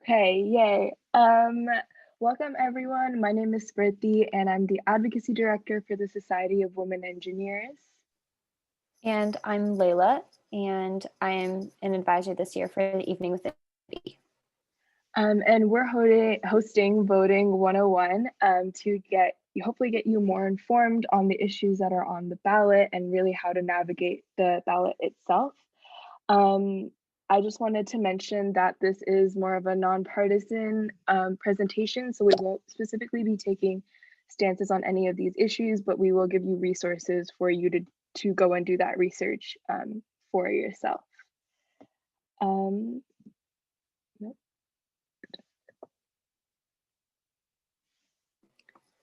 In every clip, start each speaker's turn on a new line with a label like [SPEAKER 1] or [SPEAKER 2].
[SPEAKER 1] Okay, yay. Welcome everyone. My name is Smriti and I'm the Advocacy Director for the Society of Women Engineers.
[SPEAKER 2] And I'm Layla, and I am an advisor this year for the Evening with Ivy.
[SPEAKER 1] And we're hosting Voting 101 to hopefully get you more informed on the issues that are on the ballot and really how to navigate the ballot itself. Um, I just wanted to mention that this is more of a nonpartisan presentation, so we won't specifically be taking stances on any of these issues, but we will give you resources for you to go and do that research for yourself. Um,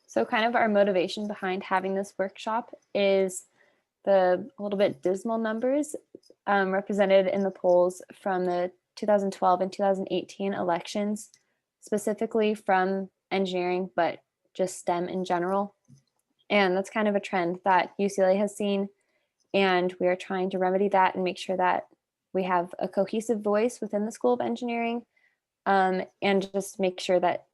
[SPEAKER 2] So kind of our motivation behind having this workshop is the a little bit dismal numbers represented in the polls from the 2012 and 2018 elections, specifically from engineering, but just STEM in general. And that's kind of a trend that UCLA has seen, and we are trying to remedy that and make sure that we have a cohesive voice within the School of Engineering, and just make sure that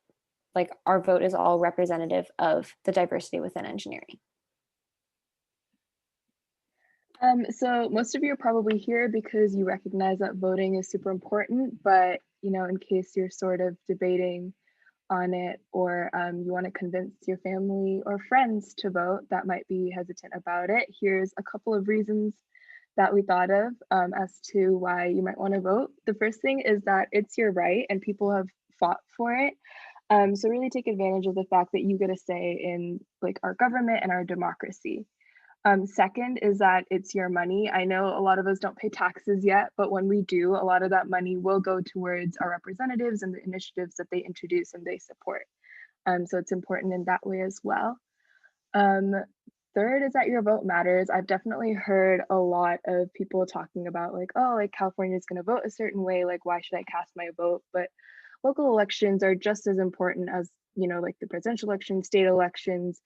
[SPEAKER 2] like our vote is all representative of the diversity within engineering.
[SPEAKER 1] So most of you are probably here because you recognize that voting is super important, but in case you're sort of debating on it, or you want to convince your family or friends to vote that might be hesitant about it, here's a couple of reasons that we thought of as to why you might want to vote. The first thing is that it's your right and people have fought for it. So really take advantage of the fact that you get a say in like our government and our democracy. Second is that it's your money. I know a lot of us don't pay taxes yet, but when we do, a lot of that money will go towards our representatives and the initiatives that they introduce and they support. So it's important in that way as well. Um, Third is that your vote matters. I've definitely heard a lot of people talking about like, oh, like California is going to vote a certain way. Like, why should I cast my vote? But local elections are just as important as, like the presidential election, state elections.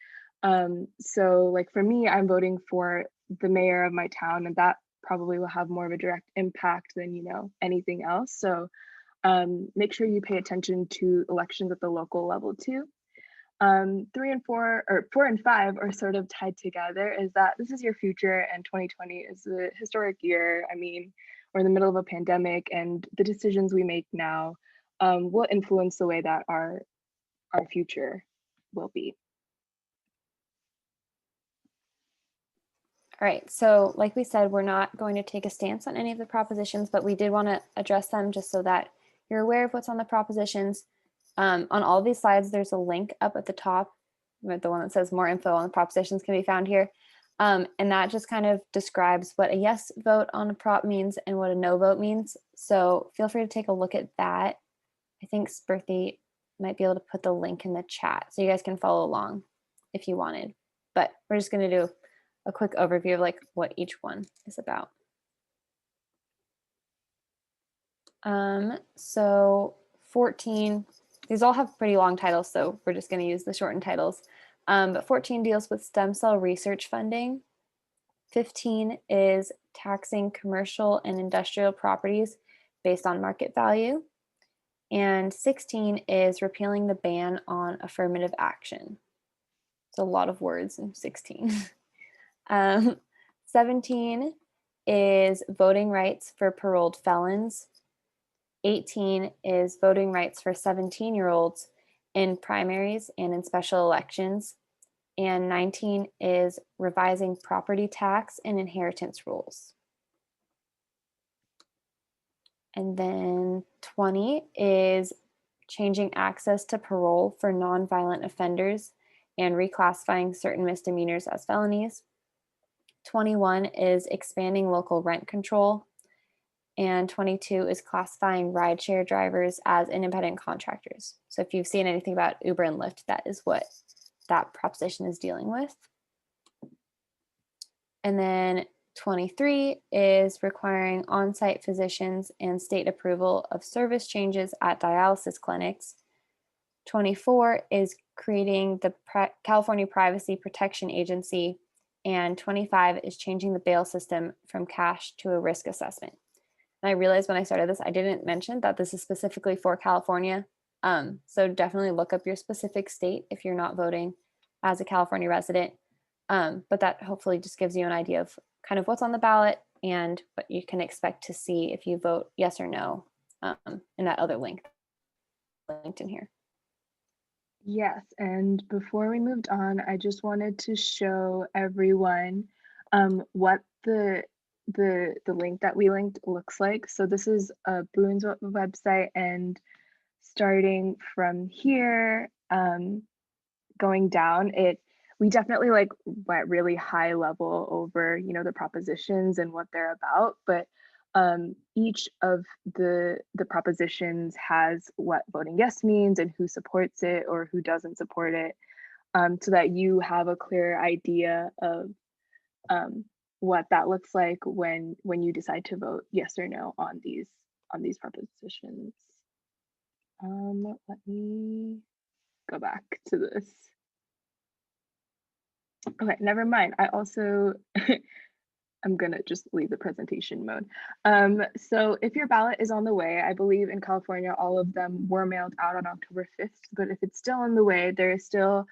[SPEAKER 1] So like for me, I'm voting for the mayor of my town, and that probably will have more of a direct impact than, anything else. So make sure you pay attention to elections at the local level too. Three and four, or four and five, are sort of tied together, is that this is your future and 2020 is a historic year. I mean, we're in the middle of a pandemic and the decisions we make now will influence the way that our future will be.
[SPEAKER 2] All right, so like we said, we're not going to take a stance on any of the propositions, but we did want to address them just so that you're aware of what's on the propositions. On all of these slides, there's a link up at the top, the one that says more info on the propositions can be found here. And that just kind of describes what a yes vote on a prop means and what a no vote means. So feel free to take a look at that. I think Smriti might be able to put the link in the chat so you guys can follow along if you wanted. But we're just going to do a quick overview of like what each one is about. So 14, these all have pretty long titles, so we're just going to use the shortened titles. But 14 deals with stem cell research funding. 15 is taxing commercial and industrial properties based on market value. And 16 is repealing the ban on affirmative action. It's a lot of words in 16. 17 is voting rights for paroled felons. 18 is voting rights for 17-year-olds in primaries and in special elections. And 19 is revising property tax and inheritance rules. And then 20 is changing access to parole for nonviolent offenders and reclassifying certain misdemeanors as felonies. 21 is expanding local rent control. And 22 is classifying rideshare drivers as independent contractors. So if you've seen anything about Uber and Lyft, that is what that proposition is dealing with. And then 23 is requiring on-site physicians and state approval of service changes at dialysis clinics. 24 is creating the California Privacy Protection Agency, and 25 is changing the bail system from cash to a risk assessment. And I realized when I started this, I didn't mention that this is specifically for California. So definitely look up your specific state if you're not voting as a California resident. But that hopefully just gives you an idea of kind of what's on the ballot and what you can expect to see if you vote yes or no in that other link linked in here.
[SPEAKER 1] Yes, and before we moved on, I just wanted to show everyone what the link that we linked looks like. So this is a Bruins website, and starting from here, going down, we definitely like went really high level over, you know, the propositions and what they're about, but each of the propositions has what voting yes means and who supports it or who doesn't support it, so that you have a clear idea of um, what that looks like when you decide to vote yes or no on these propositions. Let me go back to this. Okay, never mind. I also I'm gonna just leave the presentation mode. So if your ballot is on the way, I believe in California, all of them were mailed out on October 5th, but if it's still on the way, there is still,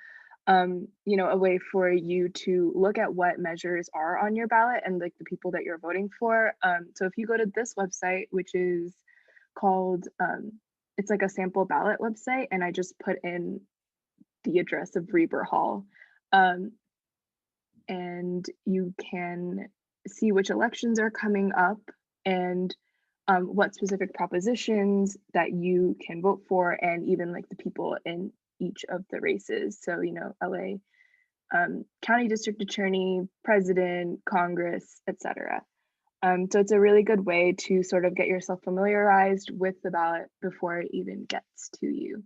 [SPEAKER 1] you know, a way for you to look at what measures are on your ballot and like the people that you're voting for. So if you go to this website, which is called, it's like a sample ballot website, and I just put in the address of Reber Hall. Um, and you can see which elections are coming up and what specific propositions that you can vote for, and even like the people in each of the races. So, you know, LA county district attorney, president, Congress, etc. So it's a really good way to sort of get yourself familiarized with the ballot before it even gets to you.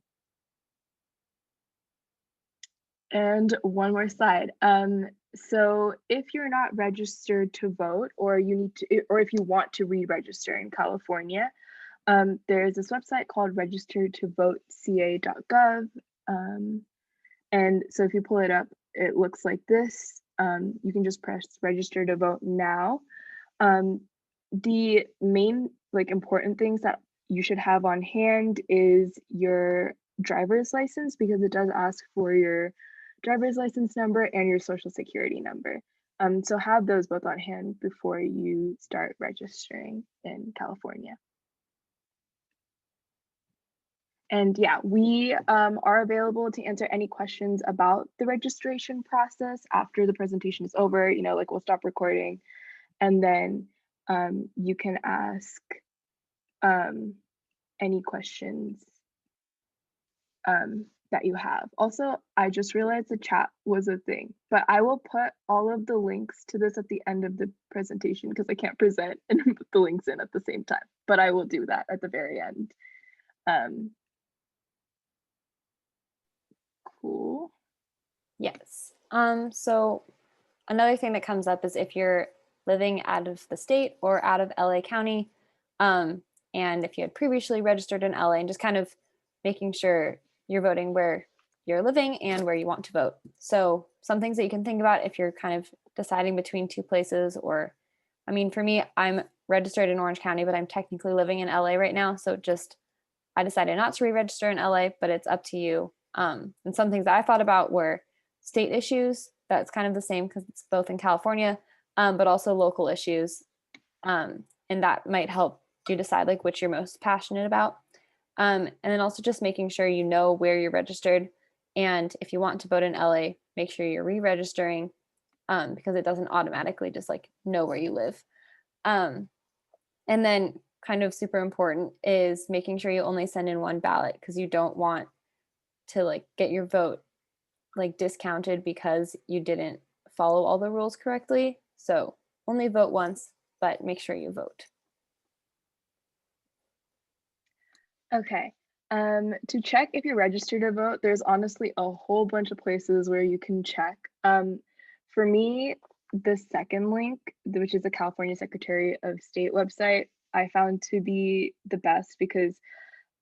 [SPEAKER 1] And one more slide. So if you're not registered to vote, or you need to, or if you want to re-register in California, there's this website called registertovoteca.gov. And so if you pull it up, it looks like this. You can just press register to vote now. The main like important things that you should have on hand is your driver's license, because it does ask for your driver's license number and your social security number. So have those both on hand before you start registering in California. And yeah, we are available to answer any questions about the registration process after the presentation is over. You know, like we'll stop recording, and then you can ask any questions that you have. Also, I just realized the chat was a thing, but I will put all of the links to this at the end of the presentation because I can't present and put the links in at the same time, but I will do that at the very end. Cool.
[SPEAKER 2] Yes. So another thing that comes up is if you're living out of the state or out of LA County, and if you had previously registered in LA, and just kind of making sure you're voting where you're living and where you want to vote. So some things that you can think about if you're kind of deciding between two places, or, I mean, for me, I'm registered in Orange County, but I'm technically living in LA right now. So just, I decided not to re-register in LA, but it's up to you. And some things that I thought about were state issues. That's kind of the same because it's both in California, but also local issues. And that might help you decide like which you're most passionate about. And then also just making sure you know where you're registered. And if you want to vote in LA, make sure you're re-registering, because it doesn't automatically just like know where you live. And then kind of super important is making sure you only send in one ballot, because you don't want to like get your vote like discounted because you didn't follow all the rules correctly. So only vote once, but make sure you vote.
[SPEAKER 1] Okay. To check if you're registered to vote, there's honestly a whole bunch of places where you can check. For me, the second link, which is the California Secretary of State website, I found to be the best because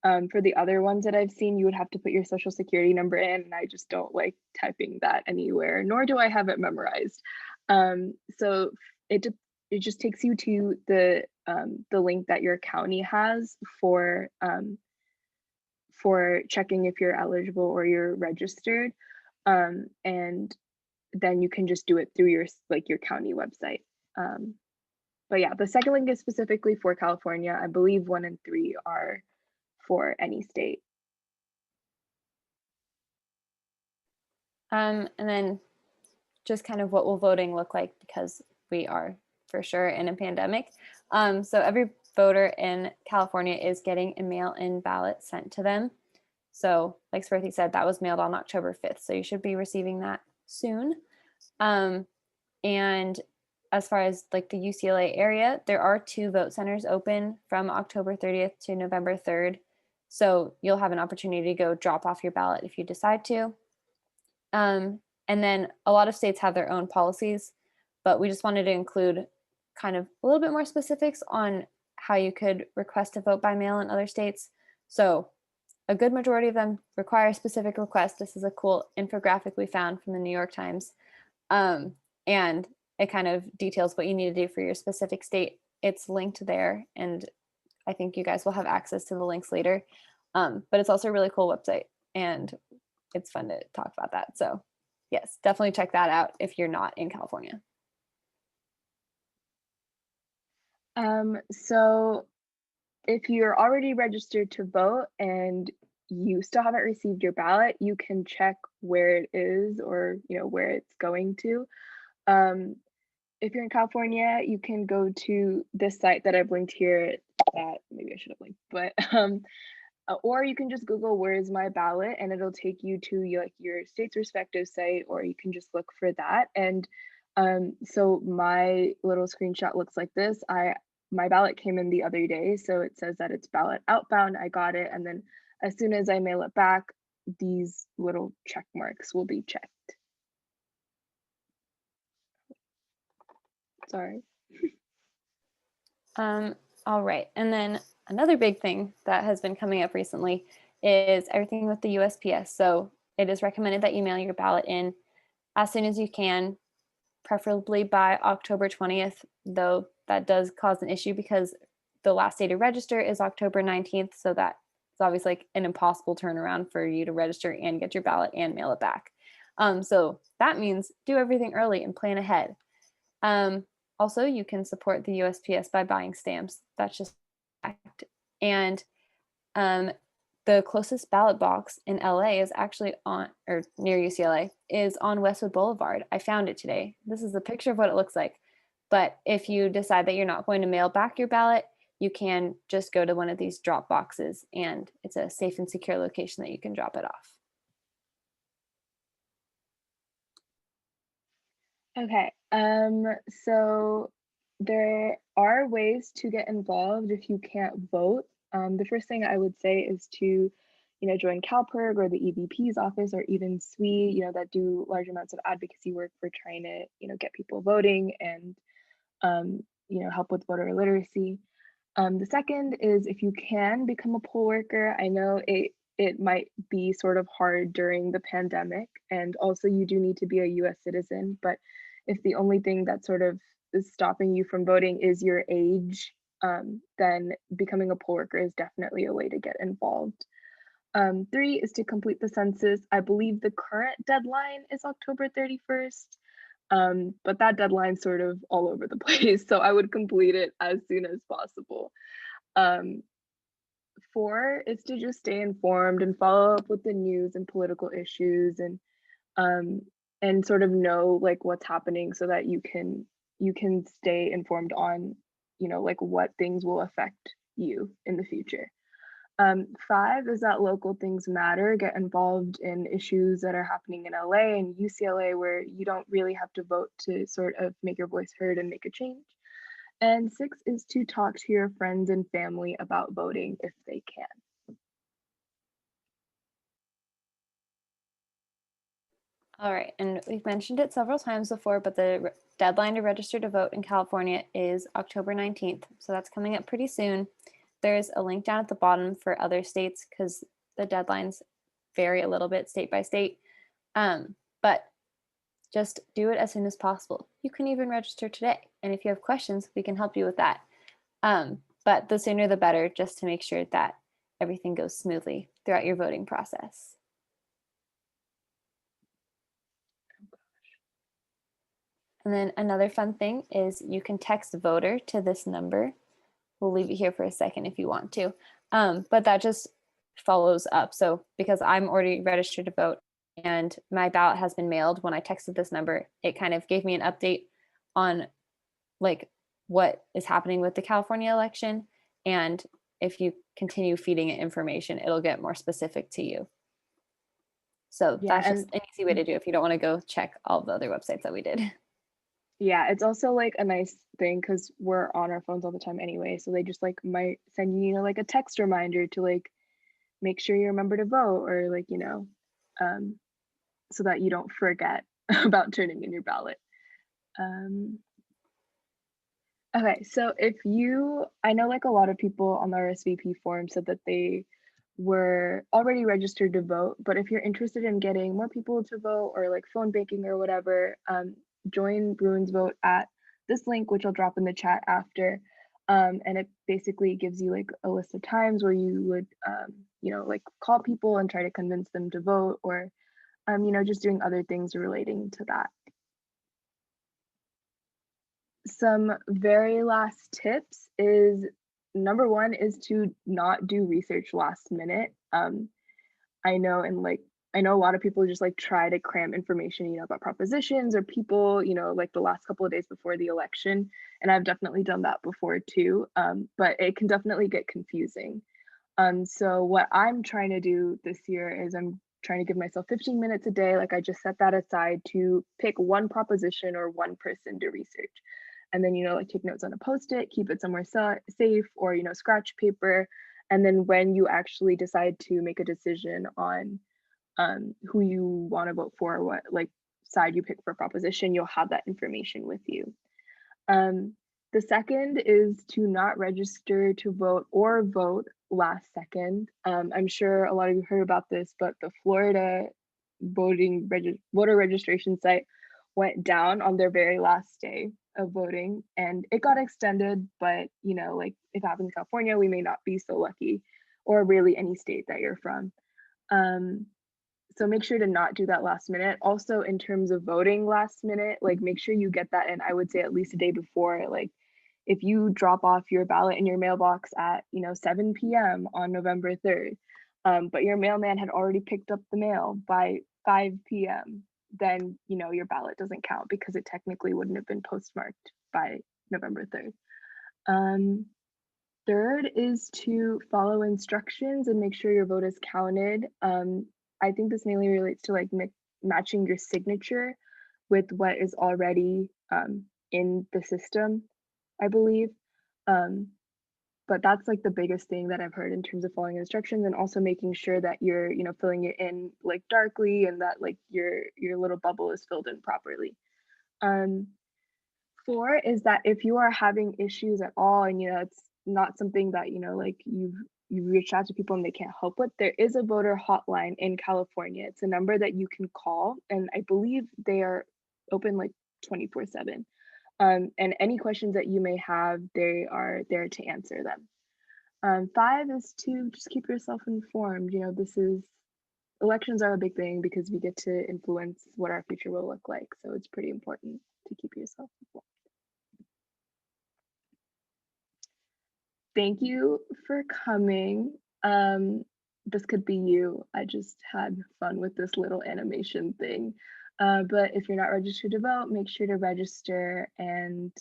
[SPEAKER 1] for the other ones that I've seen, you would have to put your social security number in, and I just don't like typing that anywhere, nor do I have it memorized. So it just takes you to the link that your county has for checking if you're eligible or you're registered, and then you can just do it through your county website. Um, but yeah, the second link is specifically for California. I believe 1 and 3 are for any state.
[SPEAKER 2] And then just kind of what will voting look like, because we are for sure in a pandemic. So every voter in California is getting a mail-in ballot sent to them. So like Swarthy said, that was mailed on October 5th. So you should be receiving that soon. And as far as like the UCLA area, there are 2 vote centers open from October 30th to November 3rd. So you'll have an opportunity to go drop off your ballot if you decide to. And then a lot of states have their own policies, but we just wanted to include kind of a little bit more specifics on how you could request to vote by mail in other states. So a good majority of them require specific requests. This is a cool infographic we found from the New York Times. And it kind of details what you need to do for your specific state. It's linked there, and I think you guys will have access to the links later. But it's also a really cool website, and it's fun to talk about that. So yes, definitely check that out if you're not in California.
[SPEAKER 1] So if you're already registered to vote and you still haven't received your ballot, you can check where it is, or where it's going to. If you're in California, you can go to this site that I've linked here, that maybe I should have linked, but or you can just Google "where is my ballot" and it'll take you to your state's respective site, or you can just look for that. And so my little screenshot looks like this. My ballot came in the other day, so it says that it's ballot outbound. I got it, and then as soon as I mail it back, these little check marks will be checked. Sorry.
[SPEAKER 2] All right. And then another big thing that has been coming up recently is everything with the USPS. So it is recommended that you mail your ballot in as soon as you can, preferably by October 20th, though that does cause an issue because the last day to register is October 19th. So that is obviously like an impossible turnaround for you to register and get your ballot and mail it back. So that means do everything early and plan ahead. Also, you can support the USPS by buying stamps. That's just a fact. And the closest ballot box in LA is actually on, or near UCLA, is on Westwood Boulevard. I found it today. This is a picture of what it looks like. But if you decide that you're not going to mail back your ballot, you can just go to one of these drop boxes, and it's a safe and secure location that you can drop it off.
[SPEAKER 1] Okay, so there are ways to get involved if you can't vote. The first thing I would say is to, join CalPERG or the EVP's office, or even SWE, that do large amounts of advocacy work for trying to, get people voting and, help with voter literacy. The second is, if you can become a poll worker. I know it might be sort of hard during the pandemic, and also you do need to be a US citizen, but if the only thing that sort of is stopping you from voting is your age, then becoming a poll worker is definitely a way to get involved. 3 is to complete the census. I believe the current deadline is October 31st, but that deadline's sort of all over the place, so I would complete it as soon as possible. Um, 4 is to just stay informed and follow up with the news and political issues, um, and sort of know like what's happening, so that you can stay informed on like what things will affect you in the future. 5 is that local things matter. Get involved in issues that are happening in LA and UCLA, where you don't really have to vote to sort of make your voice heard and make a change. And 6 is to talk to your friends and family about voting if they can.
[SPEAKER 2] All right, and we've mentioned it several times before, but the deadline to register to vote in California is October 19th, so that's coming up pretty soon. There's a link down at the bottom for other states because the deadlines vary a little bit state by state. But just do it as soon as possible. You can even register today. And if you have questions, we can help you with that. But the sooner the better, just to make sure that everything goes smoothly throughout your voting process. And then another fun thing is you can text voter to this number. We'll leave it here for a second if you want to. But that just follows up. So because I'm already registered to vote and my ballot has been mailed, when I texted this number, it kind of gave me an update on like what is happening with the California election. And if you continue feeding it information, it'll get more specific to you. So
[SPEAKER 1] Yeah,
[SPEAKER 2] that's just
[SPEAKER 1] and
[SPEAKER 2] an easy way to do it if you don't want to go check all the other websites that we did.
[SPEAKER 1] yeah, it's also like a nice thing because we're on our phones all the time anyway. So they just like might send you, like a text reminder to like make sure you remember to vote or like, um, so that you don't forget about turning in your ballot. Um, okay, so I know like a lot of people on the RSVP form said that they were already registered to vote, but if you're interested in getting more people to vote or like phone banking or whatever, join Bruins Vote at this link, which I'll drop in the chat after. And it basically gives you like a list of times where you would, like call people and try to convince them to vote or, just doing other things relating to that. Some very last tips is number one is to not do research last minute. I know and like I know a lot of people just like try to cram information, about propositions or people, like the last couple of days before the election. And I've definitely done that before too. But it can definitely get confusing. So what I'm trying to do this year is I'm trying to give myself 15 minutes a day. Like I just set that aside to pick one proposition or one person to research. And then, like take notes on a post-it, keep it somewhere safe or, scratch paper. And then when you actually decide to make a decision on who you want to vote for, what like side you pick for a proposition, you'll have that information with you. The second is to not register to vote or vote last second. I'm sure a lot of you heard about this, but the Florida voter registration site went down on their very last day of voting and it got extended, but like if it happens in California, we may not be so lucky, or really any state that you're from. So make sure to not do that last minute. Also, in terms of voting last minute, like make sure you get that in, I would say at least a day before. Like if you drop off your ballot in your mailbox at 7 p.m. on November 3rd, but your mailman had already picked up the mail by 5 p.m., then your ballot doesn't count because it technically wouldn't have been postmarked by November 3rd. Third is to follow instructions and make sure your vote is counted. I think this mainly relates to like matching your signature with what is already in the system, I believe. But that's like the biggest thing that I've heard in terms of following instructions, and also making sure that you're filling it in like darkly and that like your little bubble is filled in properly. Four is that if you are having issues at all and it's not something that like you've reached out to people and they can't help with, there is a voter hotline in California. It's a number that you can call, and I believe they are open like 24/7. And any questions that you may have, they are there to answer them. Five is to just keep yourself informed. Elections are a big thing because we get to influence what our future will look like. So it's pretty important to keep yourself informed. Thank you for coming. This could be you. I just had fun with this little animation thing. But if you're not registered to vote, make sure to register. And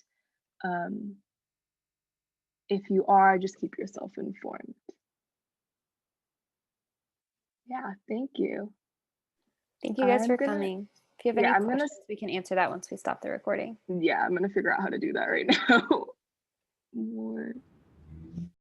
[SPEAKER 1] if you are, just keep yourself informed. Yeah, thank you.
[SPEAKER 2] Thank you guys for coming. If you have any questions, we can answer that once we stop the recording.
[SPEAKER 1] Yeah, I'm gonna figure out how to do that right now. More.